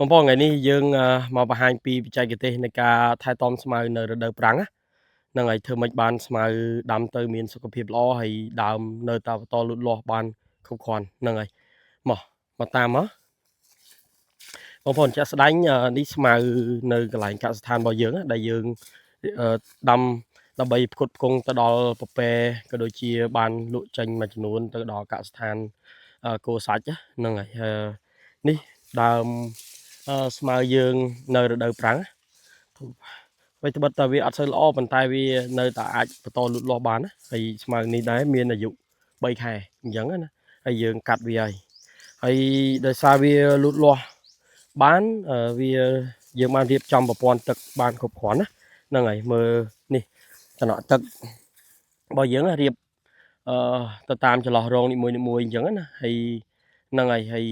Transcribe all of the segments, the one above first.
បងប្អូនថ្ងៃនេះយើងមកបង្ហាញពីបច្ចេកទេសនៃការថែទាំស្មៅនៅរដូវប្រាំងណាហ្នឹងហើយធ្វើម៉េចបានស្មៅដាំទៅមានសុខភាពល្អហើយដើមនៅតែបន្តលូតលាស់បានគ្រប់គ្រាន់ហ្នឹងហើយមកតាមមកបងប្អូនចាក់ស្ដែងនេះស្មៅនៅកន្លែងកសិដ្ឋានរបស់យើងណាដែលយើងដាំដើម្បីផ្គត់ផ្គង់ទៅដល់ពពែក៏ដូចជាបានលក់ចេញមួយចំនួនទៅដល់កសិដ្ឋានគោសាច់ហ្នឹងហើយនេះដើមស្មៅយើងនៅរដូវប្រាំងអ្វីត្បិតតែវាអត់សូវល្អប៉ុន្តែវានៅតែអាចបន្តលូតលាស់បានណាហើយស្មៅនេះដែរមានអាយុ3ខែអញ្ចឹងណាហើយយើងកាត់វាហើយដោយសារវាលូតលាស់បានវាយើងបានរៀបចំប្រព័ន្ធទឹកបានគ្រប់គ្រាន់ណាហ្នឹងហើយមើលនេះតំណក់ទឹករបស់យើងរៀបទៅតាមចន្លោះរងនីមួយៗអញ្ចឹងណាហើយហ្នឹងហើយ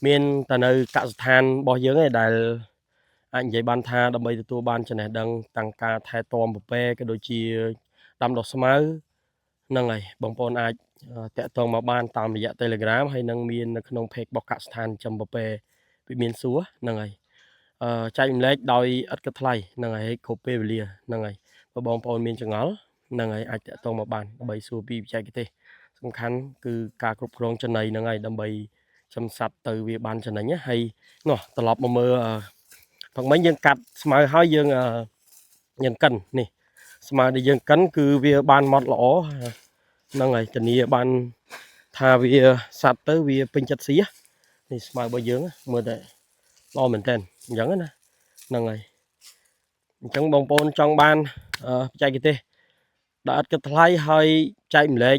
មានតែនៅកសិដ្ឋានរបស់យើងឯងដែលអាចនិយាយបានថាដើម្បីទទួលបានចំណេះដឹងតាំងការថែទាំពពែក៏ដូចជាដាំដុះស្មៅហ្នឹងហើយបងប្អូនអាចតាក់ទងមកបានតាមរយៈ Telegram ហើយនឹងមាននៅក្នុង page របស់កសិដ្ឋានចំពពែវិមានសួរហ្នឹងហើយចែករំលែកដោយឥតគិតថ្លៃហ្នឹងហើយគ្រប់ពេលវេលាហ្នឹងហើយបើបងប្អូនមានចង្អល់ហ្នឹងហើយអាចតាក់ទងមកបានដើម្បីសួរពីបច្ចេកទេសសំខាន់គឺការគ្រប់គ្រងចំណីហ្នឹងហើយដើម្បីចំសัตว์ទៅវាបានចំណេញណាហើយនោះត្រឡប់មកមើលផងមិញយើងកាត់ស្មៅហើយយើងកិននេះស្មៅដែលយើងកិនគឺវាបានម៉ត់ល្អហ្នឹងហើយធានាបានថាវាសัตว์ទៅវាពេញចិត្តស៊ីនេះស្មៅរបស់យើងមើលតែល្អមែនតើអញ្ចឹងណាហ្នឹងហើយអញ្ចឹងបងប្អូនចង់បានបច្ចេកទេសដែលឥតគិតថ្លៃហើយចែករំលែក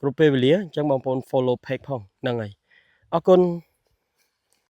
គ្រប់ពេលវេលាអញ្ចឹងបងប្អូន follow page ផងហ្នឹងហើយអរគុណ